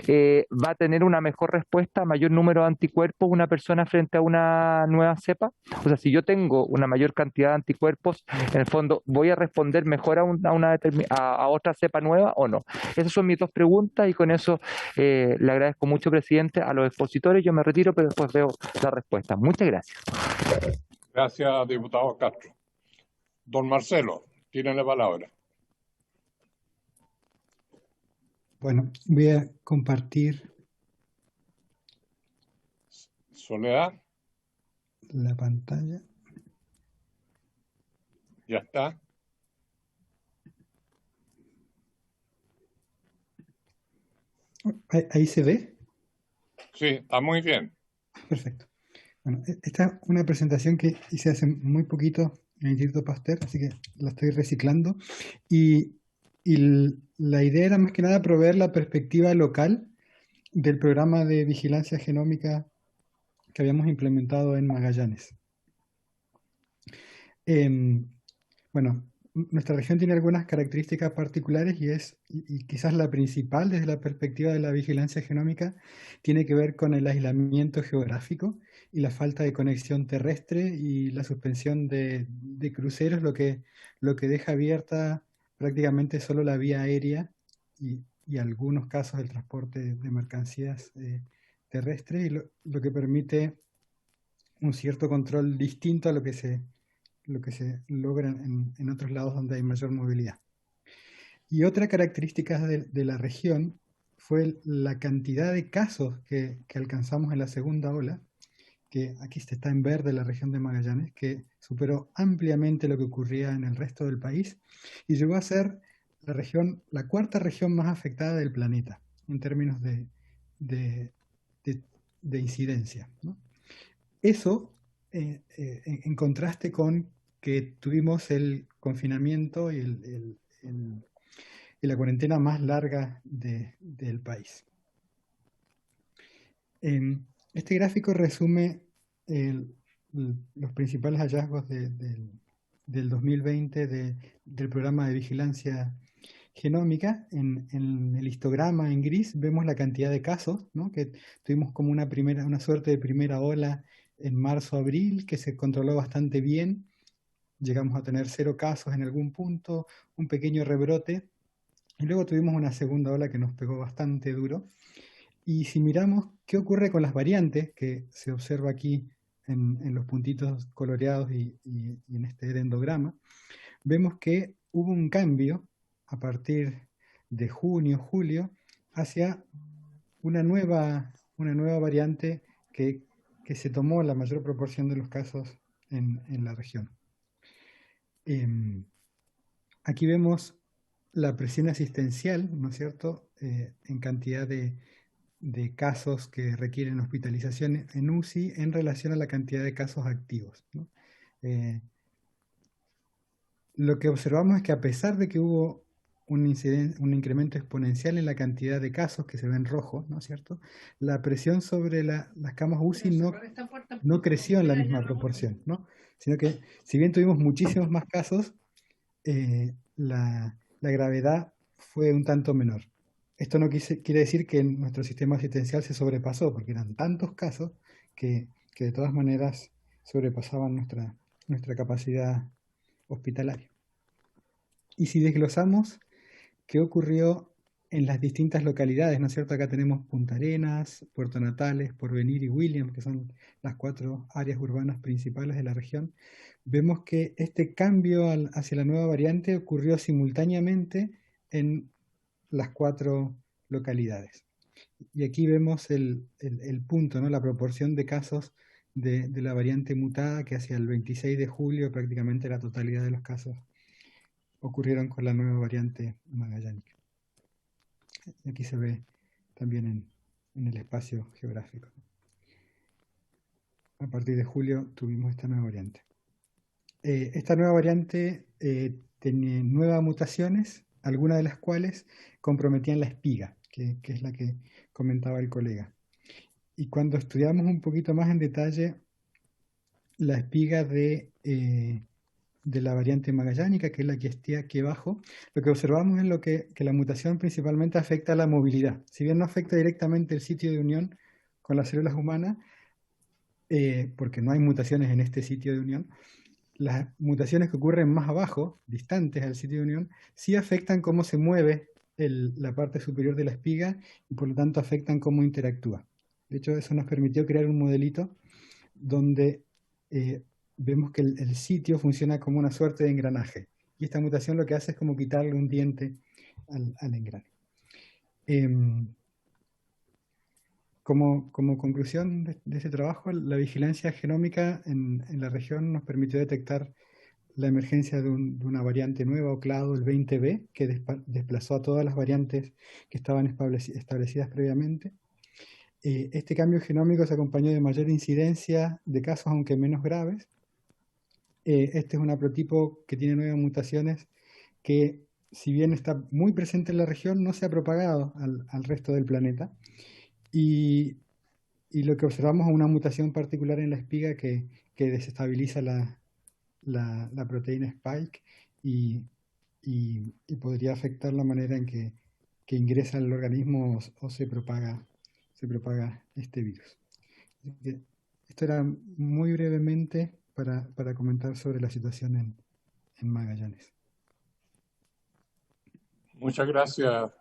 [SPEAKER 5] va a tener una mejor respuesta, mayor número de anticuerpos una persona frente a una nueva cepa. O sea, si yo tengo una mayor cantidad de anticuerpos, en el fondo, ¿voy a responder mejor a otra cepa nueva o no? Esas son mis dos preguntas y con eso le agradezco mucho, presidente, a los expositores. Yo me retiro, pero después veo la respuesta. Muchas gracias.
[SPEAKER 2] Gracias, diputado Castro. Don Marcelo, tiene la palabra.
[SPEAKER 6] Bueno, voy a compartir
[SPEAKER 2] Soledad,
[SPEAKER 6] la pantalla.
[SPEAKER 2] ya está.
[SPEAKER 6] ¿Ahí se ve?
[SPEAKER 2] Sí, está muy bien.
[SPEAKER 6] Perfecto. Bueno, esta es una presentación que hice hace muy poquito en el Instituto Pasteur, así que la estoy reciclando. Y la idea era más que nada proveer la perspectiva local del programa de vigilancia genómica que habíamos implementado en Magallanes. Bueno, nuestra región tiene algunas características particulares y quizás la principal desde la perspectiva de la vigilancia genómica tiene que ver con el aislamiento geográfico y la falta de conexión terrestre y la suspensión de cruceros, lo que deja abierta prácticamente solo la vía aérea y algunos casos el transporte de mercancías terrestre, y lo que permite un cierto control distinto a lo que se logra en otros lados donde hay mayor movilidad. Y otra característica de la región fue la cantidad de casos que alcanzamos en la segunda ola, que aquí está en verde la región de Magallanes, que superó ampliamente lo que ocurría en el resto del país y llegó a ser la cuarta región más afectada del planeta en términos de incidencia, ¿no? Eso en contraste con que tuvimos el confinamiento y la cuarentena más larga del país. Este gráfico resume los principales hallazgos del 2020 del programa de vigilancia genómica. En el histograma en gris vemos la cantidad de casos, ¿no? Que tuvimos como una suerte de primera ola en marzo-abril, que se controló bastante bien. Llegamos a tener 0 casos en algún punto, un pequeño rebrote, y luego tuvimos una segunda ola que nos pegó bastante duro. Y si miramos qué ocurre con las variantes, que se observa aquí en los puntitos coloreados y en este dendrograma, vemos que hubo un cambio a partir de junio, julio, hacia una nueva variante que se tomó la mayor proporción de los casos en la región. Aquí vemos la presión asistencial, ¿no es cierto?, en cantidad de casos que requieren hospitalización en UCI en relación a la cantidad de casos activos, ¿no? Lo que observamos es que a pesar de que hubo un incremento exponencial en la cantidad de casos que se ven rojos, ¿no es cierto?, la presión sobre las camas UCI no creció en la misma proporción, ¿no? Sino que si bien tuvimos muchísimos más casos, la gravedad fue un tanto menor. Esto no quiere decir que nuestro sistema asistencial se sobrepasó, porque eran tantos casos que de todas maneras sobrepasaban nuestra capacidad hospitalaria. Y si desglosamos qué ocurrió en las distintas localidades, ¿no es cierto? Acá tenemos Punta Arenas, Puerto Natales, Porvenir y Williams, que son las 4 áreas urbanas principales de la región. Vemos que este cambio hacia la nueva variante ocurrió simultáneamente en las 4 localidades. Y aquí vemos el punto, ¿no? La proporción de casos de la variante mutada, que hacia el 26 de julio prácticamente la totalidad de los casos ocurrieron con la nueva variante magallánica. Aquí se ve también en el espacio geográfico. A partir de julio tuvimos esta nueva variante. Esta nueva variante tenía nuevas mutaciones, algunas de las cuales comprometían la espiga, que es la que comentaba el colega. Y cuando estudiamos un poquito más en detalle la espiga de la variante magallánica, que es la que está aquí abajo, lo que observamos es que la mutación principalmente afecta a la movilidad. Si bien no afecta directamente el sitio de unión con las células humanas, porque no hay mutaciones en este sitio de unión, las mutaciones que ocurren más abajo, distantes al sitio de unión, sí afectan cómo se mueve la parte superior de la espiga y por lo tanto afectan cómo interactúa. De hecho, eso nos permitió crear un modelito donde vemos que el sitio funciona como una suerte de engranaje. Y esta mutación lo que hace es como quitarle un diente al engrane. Como conclusión de este trabajo, la vigilancia genómica en la región nos permitió detectar la emergencia de una variante nueva o clado, el 20B, que desplazó a todas las variantes que estaban establecidas previamente. Este cambio genómico se acompañó de mayor incidencia de casos, aunque menos graves. Este es un haplotipo que tiene 9 mutaciones que, si bien está muy presente en la región, no se ha propagado al resto del planeta. Y lo que observamos es una mutación particular en la espiga que desestabiliza la proteína Spike y podría afectar la manera en que ingresa al organismo o se propaga este virus. Esto era muy brevemente para comentar sobre la situación en Magallanes.
[SPEAKER 2] Muchas gracias,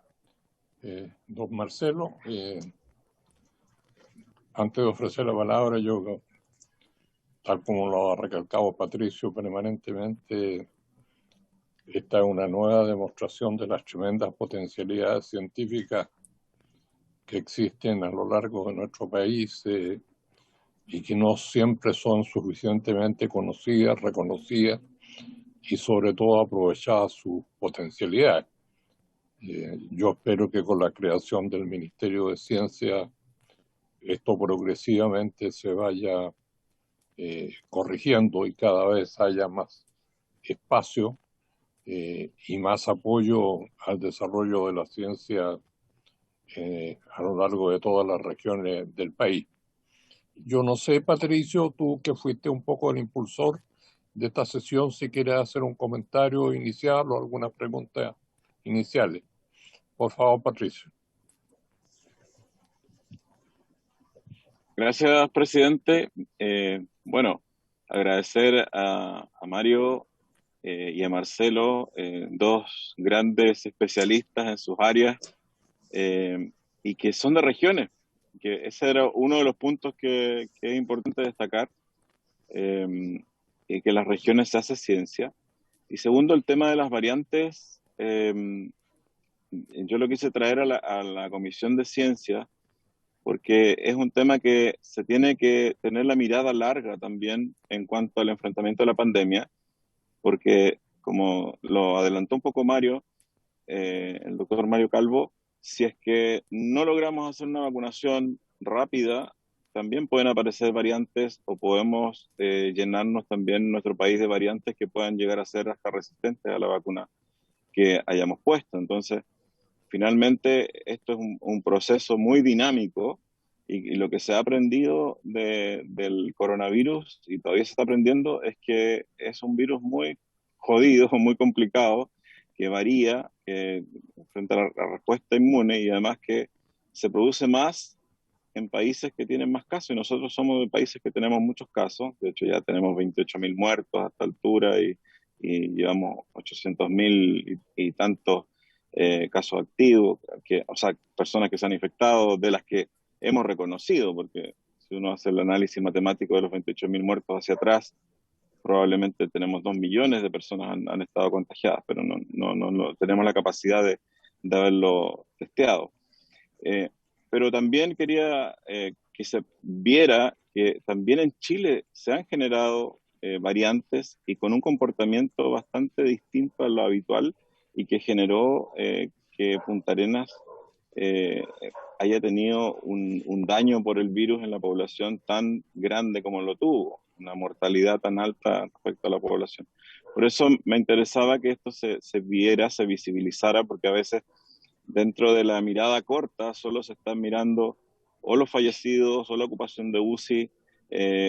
[SPEAKER 2] don Marcelo. Antes de ofrecer la palabra, yo, tal como lo ha recalcado Patricio permanentemente, esta es una nueva demostración de las tremendas potencialidades científicas que existen a lo largo de nuestro país y que no siempre son suficientemente conocidas, reconocidas y sobre todo aprovechadas sus potencialidades. Yo espero que con la creación del Ministerio de Ciencia esto progresivamente se vaya corrigiendo y cada vez haya más espacio y más apoyo al desarrollo de la ciencia a lo largo de todas las regiones del país. Yo no sé, Patricio, tú que fuiste un poco el impulsor de esta sesión, si quieres hacer un comentario inicial o algunas preguntas iniciales. Por favor, Patricio.
[SPEAKER 7] Gracias, presidente. Bueno, agradecer a Mario y a Marcelo, dos grandes especialistas en sus áreas y que son de regiones, que ese era uno de los puntos que es importante destacar, y que en las regiones se hace ciencia. Y segundo, el tema de las variantes, yo lo quise traer a la Comisión de Ciencia, porque es un tema que se tiene que tener la mirada larga también en cuanto al enfrentamiento a la pandemia, porque como lo adelantó un poco Mario, el doctor Mario Calvo, si es que no logramos hacer una vacunación rápida, también pueden aparecer variantes o podemos llenarnos también nuestro país de variantes que puedan llegar a ser hasta resistentes a la vacuna que hayamos puesto. Entonces, finalmente, esto es un proceso muy dinámico y lo que se ha aprendido del coronavirus y todavía se está aprendiendo es que es un virus muy jodido, muy complicado, que varía frente a la respuesta inmune y además que se produce más en países que tienen más casos y nosotros somos de países que tenemos muchos casos. De hecho, ya tenemos 28.000 muertos a esta altura y llevamos 800.000 y tantos casos activos, o sea, personas que se han infectado, de las que hemos reconocido, porque si uno hace el análisis matemático de los 28.000 muertos hacia atrás, probablemente tenemos 2 millones de personas han estado contagiadas, pero no tenemos la capacidad de haberlo testeado. Pero también quería que se viera que también en Chile se han generado variantes y con un comportamiento bastante distinto a lo habitual y que generó que Punta Arenas eh, haya tenido un daño por el virus en la población tan grande como lo tuvo, una mortalidad tan alta respecto a la población. Por eso me interesaba que esto se viera, se visibilizara, porque a veces dentro de la mirada corta solo se están mirando o los fallecidos o la ocupación de UCI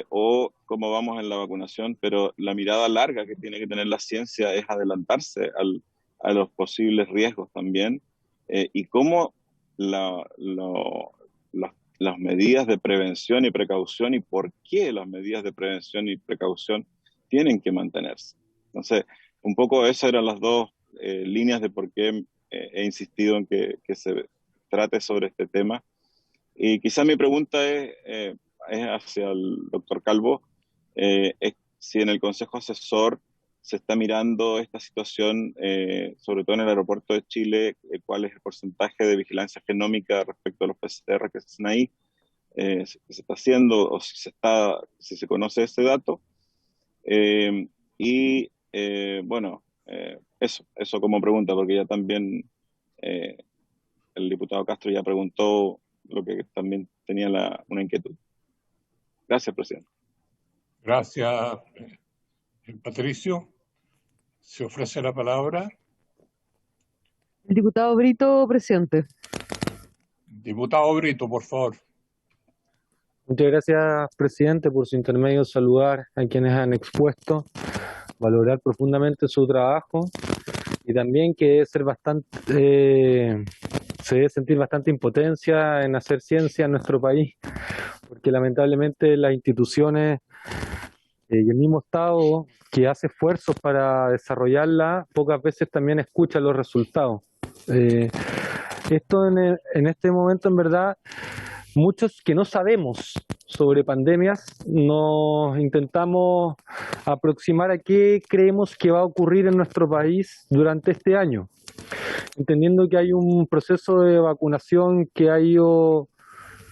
[SPEAKER 7] o cómo vamos en la vacunación, pero la mirada larga que tiene que tener la ciencia es adelantarse a los posibles riesgos también y cómo las medidas de prevención y precaución y por qué las medidas de prevención y precaución tienen que mantenerse. Entonces, un poco esas eran las dos líneas de por qué he insistido en que se trate sobre este tema. Y quizá mi pregunta es hacia el doctor Calvo, es si en el Consejo Asesor se está mirando esta situación, sobre todo en el aeropuerto de Chile, cuál es el porcentaje de vigilancia genómica respecto a los PCR que se hacen ahí, que se está haciendo, o si se conoce ese dato. Bueno, eso como pregunta, porque ya también el diputado Castro ya preguntó lo que también tenía una inquietud. Gracias, presidente.
[SPEAKER 2] Gracias, Patricio. Se ofrece la palabra.
[SPEAKER 1] El diputado Brito, presente.
[SPEAKER 2] Diputado Brito, por favor.
[SPEAKER 3] Muchas gracias, presidente, por su intermedio saludar a quienes han expuesto, valorar profundamente su trabajo y también que debe ser se debe sentir bastante impotencia en hacer ciencia en nuestro país, porque lamentablemente las instituciones y el mismo Estado que hace esfuerzos para desarrollarla, pocas veces también escucha los resultados. Esto en este momento, en verdad, muchos que no sabemos sobre pandemias, nos intentamos aproximar a qué creemos que va a ocurrir en nuestro país durante este año, entendiendo que hay un proceso de vacunación que ha ido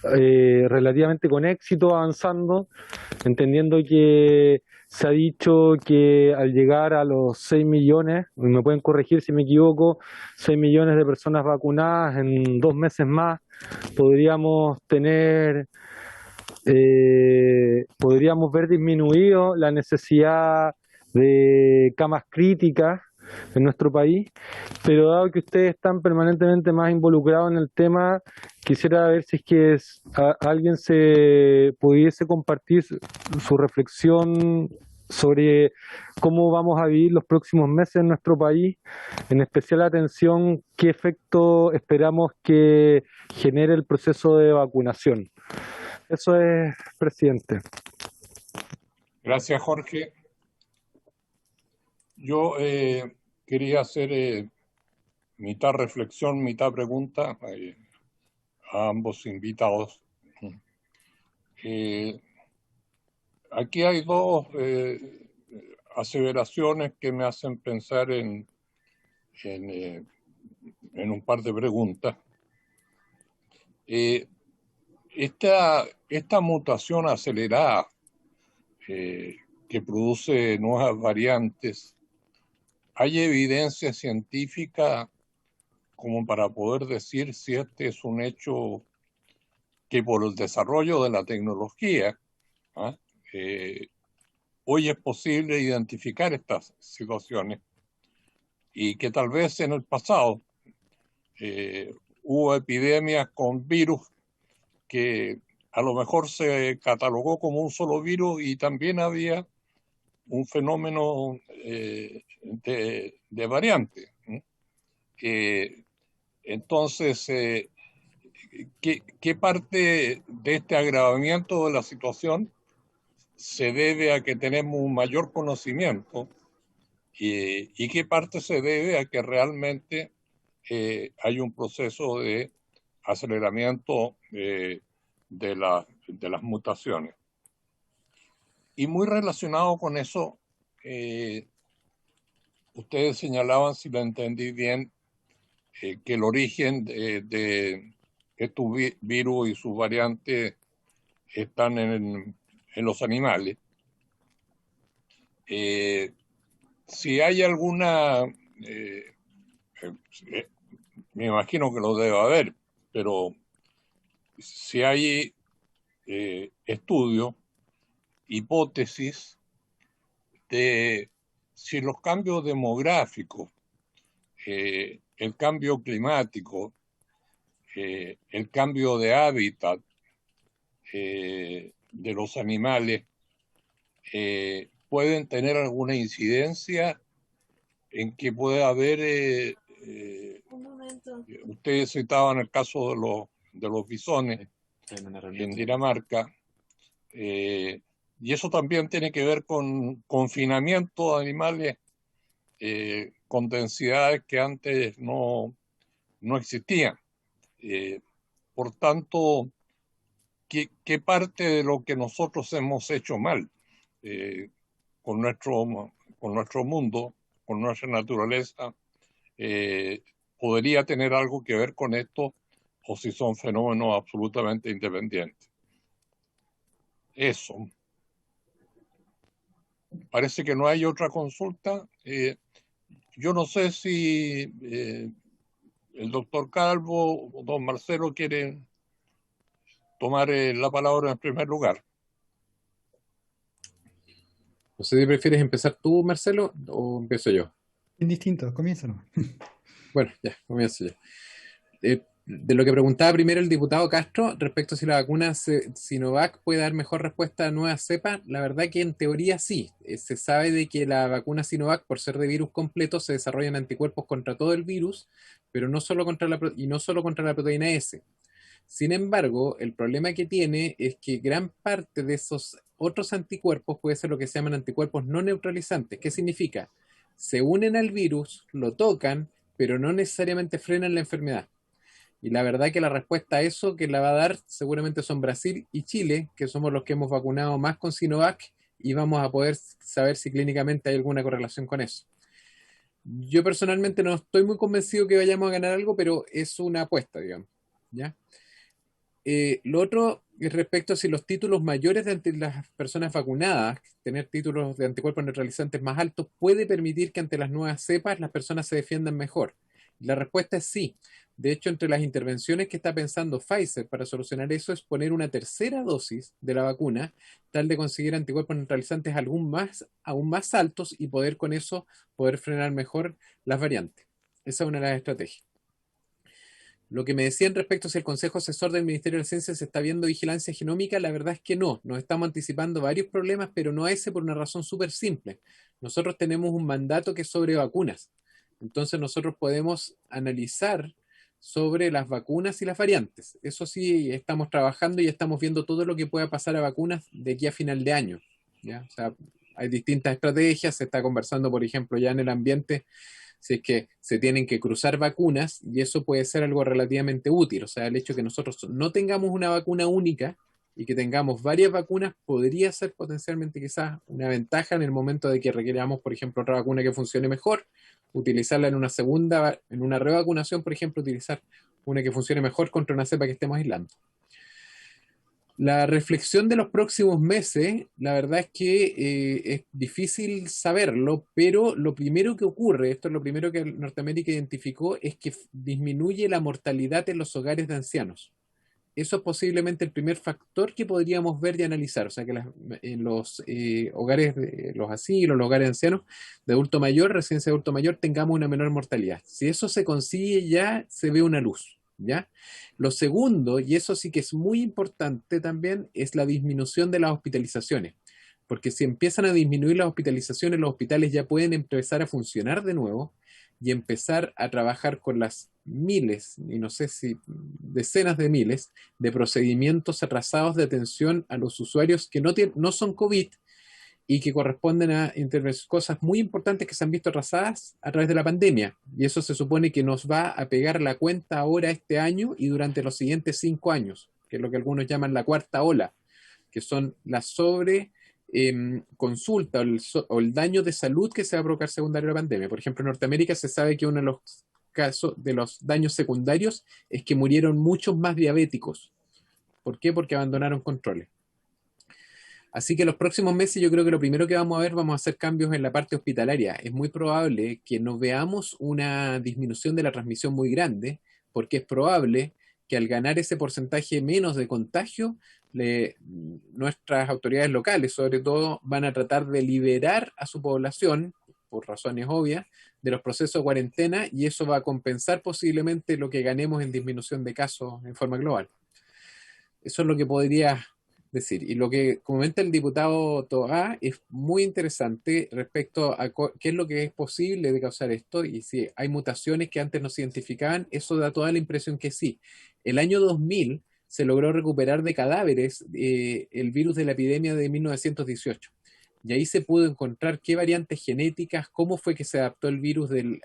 [SPEAKER 3] relativamente con éxito avanzando, entendiendo que se ha dicho que al llegar a los 6 millones, me pueden corregir si me equivoco, 6 millones de personas vacunadas en 2 meses más, podríamos ver disminuido la necesidad de camas críticas en nuestro país, pero dado que ustedes están permanentemente más involucrados en el tema, quisiera ver si es que alguien se pudiese compartir su reflexión sobre cómo vamos a vivir los próximos meses en nuestro país, en especial atención, qué efecto esperamos que genere el proceso de vacunación. Eso es, presidente.
[SPEAKER 2] Gracias, Jorge. Yo quería hacer mitad reflexión, mitad pregunta a ambos invitados. Aquí hay dos aseveraciones que me hacen pensar en un par de preguntas. Esta mutación acelerada que produce nuevas variantes, ¿hay evidencia científica como para poder decir si este es un hecho que por el desarrollo de la tecnología hoy es posible identificar estas situaciones y que tal vez en el pasado hubo epidemias con virus que a lo mejor se catalogó como un solo virus y también había un fenómeno de variante. Entonces, ¿qué parte de este agravamiento de la situación se debe a que tenemos un mayor conocimiento y qué parte se debe a que realmente hay un proceso de aceleramiento de las mutaciones? Y muy relacionado con eso, ustedes señalaban, si lo entendí bien, que el origen de estos virus y sus variantes están en en los animales. Si hay alguna, me imagino que lo debe haber, pero si hay estudios, hipótesis de si los cambios demográficos, el cambio climático, el cambio de hábitat de los animales pueden tener alguna incidencia en que pueda haber, ustedes citaban el caso de los bisones en Dinamarca, y eso también tiene que ver con confinamiento de animales con densidades que antes no existían. Por tanto, ¿qué parte de lo que nosotros hemos hecho mal con nuestro mundo, con nuestra naturaleza, podría tener algo que ver con esto, o si son fenómenos absolutamente independientes? Eso. Parece que no hay otra consulta. Yo no sé si el doctor Calvo o don Marcelo quieren tomar la palabra en primer lugar.
[SPEAKER 4] No sé si prefieres empezar tú, Marcelo, o empiezo yo.
[SPEAKER 6] Indistinto, comienza nomás.
[SPEAKER 4] Bueno, ya, comienzo yo. De lo que preguntaba primero el diputado Castro respecto a si la vacuna Sinovac puede dar mejor respuesta a nuevas cepas, la verdad que en teoría sí. Se sabe de que la vacuna Sinovac, por ser de virus completo, se desarrollan anticuerpos contra todo el virus, pero no solo contra la proteína S. Sin embargo, el problema que tiene es que gran parte de esos otros anticuerpos puede ser lo que se llaman anticuerpos no neutralizantes. ¿Qué significa? Se unen al virus, lo tocan, pero no necesariamente frenan la enfermedad. Y la verdad que la respuesta a eso que la va a dar seguramente son Brasil y Chile, que somos los que hemos vacunado más con Sinovac, y vamos a poder saber si clínicamente hay alguna correlación con eso. Yo personalmente no estoy muy convencido que vayamos a ganar algo, pero es una apuesta, digamos, ¿ya? Lo otro es respecto a si los títulos mayores de las personas vacunadas, tener títulos de anticuerpos neutralizantes más altos, puede permitir que ante las nuevas cepas las personas se defiendan mejor. La respuesta es sí. De hecho, entre las intervenciones que está pensando Pfizer para solucionar eso es poner una tercera dosis de la vacuna, tal de conseguir anticuerpos neutralizantes aún más altos y poder con eso poder frenar mejor las variantes. Esa es una de las estrategias. Lo que me decían respecto a si el Consejo Asesor del Ministerio de la Ciencia se está viendo vigilancia genómica, la verdad es que no. Nos estamos anticipando varios problemas, pero no a ese por una razón súper simple. Nosotros tenemos un mandato que es sobre vacunas. Entonces nosotros podemos analizar sobre las vacunas y las variantes. Eso sí, estamos trabajando y estamos viendo todo lo que pueda pasar a vacunas de aquí a final de año, ¿ya? O sea, hay distintas estrategias, se está conversando, por ejemplo, ya en el ambiente, si es que se tienen que cruzar vacunas, y eso puede ser algo relativamente útil. O sea, el hecho de que nosotros no tengamos una vacuna única y que tengamos varias vacunas podría ser potencialmente quizás una ventaja en el momento de que requeramos, por ejemplo, otra vacuna que funcione mejor, utilizarla en una revacunación, por ejemplo, utilizar una que funcione mejor contra una cepa que estemos aislando. La reflexión de los próximos meses, la verdad es que es difícil saberlo, pero lo primero que ocurre, esto es lo primero que Norteamérica identificó, es que disminuye la mortalidad en los hogares de ancianos. Eso es posiblemente el primer factor que podríamos ver y analizar. O sea, que en los hogares, los asilos, los hogares de ancianos de adulto mayor, residencia de adulto mayor, tengamos una menor mortalidad. Si eso se consigue, ya se ve una luz, ¿ya? Lo segundo, y eso sí que es muy importante también, es la disminución de las hospitalizaciones. Porque si empiezan a disminuir las hospitalizaciones, los hospitales ya pueden empezar a funcionar de nuevo y empezar a trabajar con las miles, y no sé si decenas de miles, de procedimientos atrasados de atención a los usuarios que no son COVID y que corresponden a cosas muy importantes que se han visto atrasadas a través de la pandemia. Y eso se supone que nos va a pegar la cuenta ahora este año y durante los siguientes 5 años, que es lo que algunos llaman la cuarta ola, que son la consulta o el daño de salud que se va a provocar secundario a la pandemia. Por ejemplo, en Norteamérica se sabe que uno de los casos de los daños secundarios es que murieron muchos más diabéticos. ¿Por qué? Porque abandonaron controles. Así que los próximos meses yo creo que lo primero que vamos a ver, vamos a hacer cambios en la parte hospitalaria. Es muy probable que no veamos una disminución de la transmisión muy grande, porque es probable que al ganar ese porcentaje menos de contagio, nuestras autoridades locales, sobre todo, van a tratar de liberar a su población, por razones obvias, de los procesos de cuarentena, y eso va a compensar posiblemente lo que ganemos en disminución de casos en forma global. Eso es lo que podría decir. Y lo que comenta el diputado Toá es muy interesante respecto a qué es lo que es posible de causar esto y si hay mutaciones que antes no se identificaban. Eso da toda la impresión que sí. El año 2000 se logró recuperar de cadáveres el virus de la epidemia de 1918. Y ahí se pudo encontrar qué variantes genéticas, cómo fue que se adaptó el virus de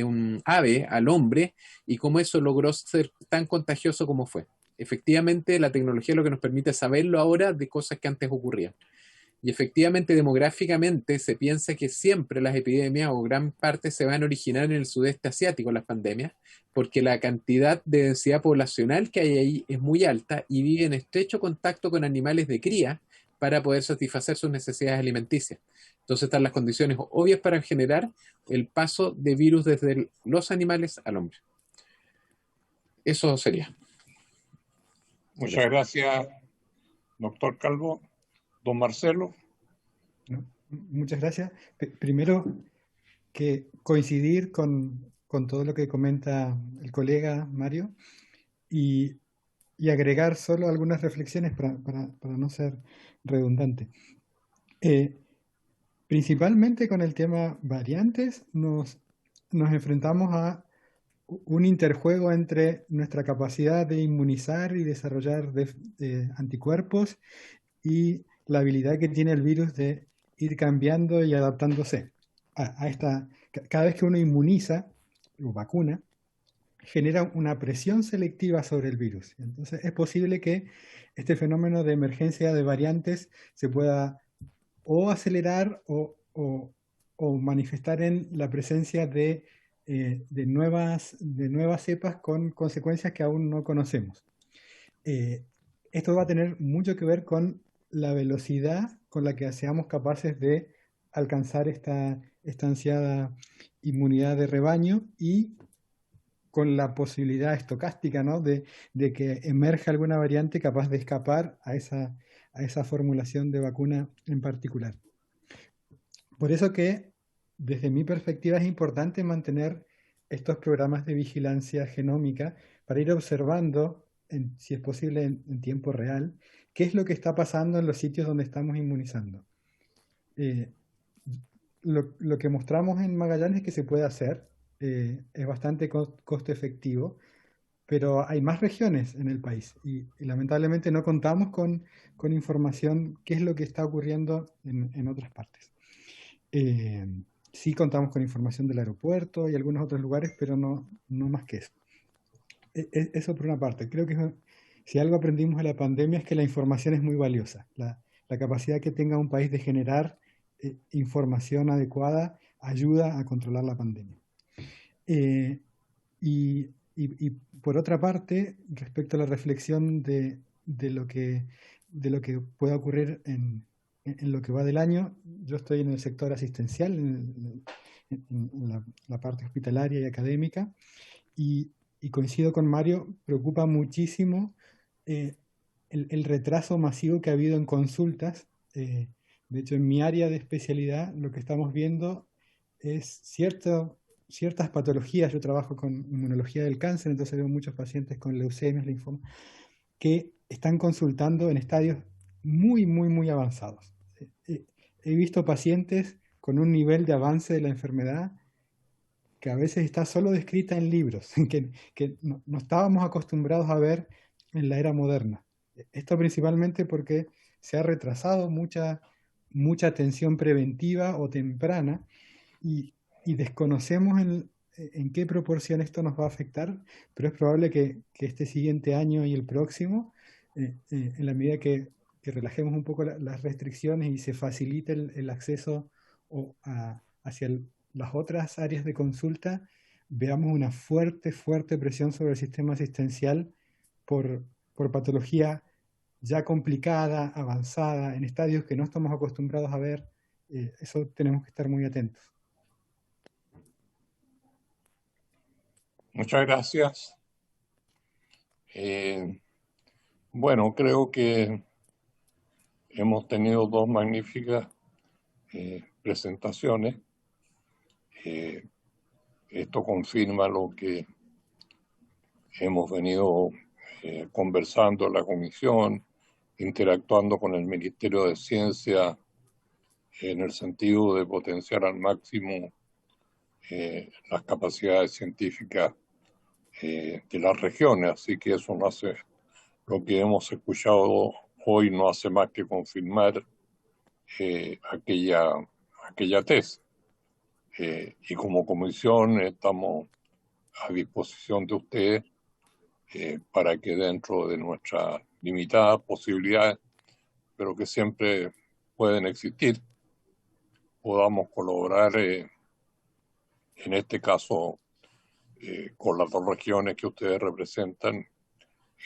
[SPEAKER 4] un ave al hombre y cómo eso logró ser tan contagioso como fue. Efectivamente, la tecnología es lo que nos permite saberlo ahora de cosas que antes ocurrían. Y efectivamente, demográficamente, se piensa que siempre las epidemias o gran parte se van a originar en el sudeste asiático, las pandemias, porque la cantidad de densidad poblacional que hay ahí es muy alta y vive en estrecho contacto con animales de cría para poder satisfacer sus necesidades alimenticias. Entonces están las condiciones obvias para generar el paso de virus desde los animales al hombre. Eso sería.
[SPEAKER 2] Muchas gracias, doctor Calvo. Don Marcelo.
[SPEAKER 6] No, muchas gracias. Primero, que coincidir con todo lo que comenta el colega Mario y agregar solo algunas reflexiones para no ser redundante. Principalmente con el tema variantes, nos enfrentamos a un interjuego entre nuestra capacidad de inmunizar y desarrollar anticuerpos y la habilidad que tiene el virus de ir cambiando y adaptándose a esta. Cada vez que uno inmuniza o vacuna, genera una presión selectiva sobre el virus. Entonces es posible que este fenómeno de emergencia de variantes se pueda o acelerar o manifestar en la presencia de nuevas cepas con consecuencias que aún no conocemos. Esto va a tener mucho que ver con la velocidad con la que seamos capaces de alcanzar esta ansiada inmunidad de rebaño y con la posibilidad estocástica, ¿no? de que emerja alguna variante capaz de escapar a esa formulación de vacuna en particular. Por eso que, desde mi perspectiva, es importante mantener estos programas de vigilancia genómica para ir observando, si es posible en tiempo real, qué es lo que está pasando en los sitios donde estamos inmunizando. Lo que mostramos en Magallanes es que se puede hacer, es bastante costo efectivo, pero hay más regiones en el país y lamentablemente no contamos con información qué es lo que está ocurriendo en otras partes. Sí contamos con información del aeropuerto y algunos otros lugares, pero no más que eso. Eso por una parte. Creo que si algo aprendimos de la pandemia es que la información es muy valiosa. La capacidad que tenga un país de generar información adecuada ayuda a controlar la pandemia. Y por otra parte, respecto a la reflexión de lo que pueda ocurrir en lo que va del año, yo estoy en el sector asistencial, en la parte hospitalaria y académica, y coincido con Mario, preocupa muchísimo el retraso masivo que ha habido en consultas. De hecho, en mi área de especialidad lo que estamos viendo es ciertas patologías. Yo trabajo con inmunología del cáncer, entonces veo muchos pacientes con leucemias, linfoma, que están consultando en estadios muy, muy, muy avanzados. He visto pacientes con un nivel de avance de la enfermedad que a veces está solo descrita en libros, que no estábamos acostumbrados a ver en la era moderna. Esto principalmente porque se ha retrasado mucha atención preventiva o temprana y desconocemos en qué proporción esto nos va a afectar, pero es probable que este siguiente año y el próximo, en la medida que relajemos un poco las restricciones y se facilite el acceso hacia las otras áreas de consulta, veamos una fuerte presión sobre el sistema asistencial por patología ya complicada, avanzada, en estadios que no estamos acostumbrados a ver, eso tenemos que estar muy atentos.
[SPEAKER 2] Muchas gracias. Bueno, creo que hemos tenido dos magníficas presentaciones. Esto confirma lo que hemos venido conversando en la comisión, interactuando con el Ministerio de Ciencia en el sentido de potenciar al máximo las capacidades científicas de las regiones. Así que eso no hace, lo que hemos escuchado hoy no hace más que confirmar aquella tesis. Y como comisión estamos a disposición de ustedes para que dentro de nuestras limitadas posibilidades, pero que siempre pueden existir, podamos colaborar en este caso con las dos regiones que ustedes representan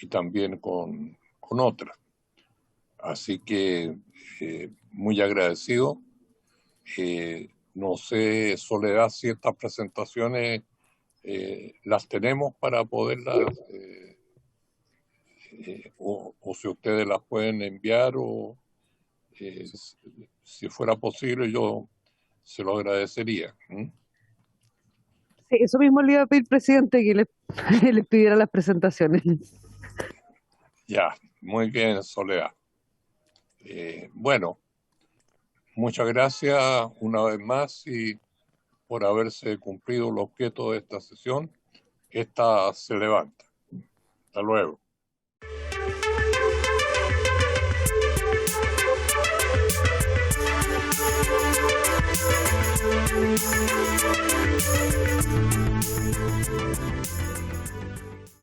[SPEAKER 2] y también con otras. Así que muy agradecido. No sé, Soledad, si estas presentaciones las tenemos para poderlas, o si ustedes las pueden enviar, o si fuera posible, yo se lo agradecería.
[SPEAKER 1] Sí, eso mismo le iba a pedir, presidente, que les pidiera las presentaciones.
[SPEAKER 2] Ya, muy bien, Soledad. Bueno, muchas gracias una vez más y por haberse cumplido el objeto de esta sesión. Esta se levanta. Hasta luego.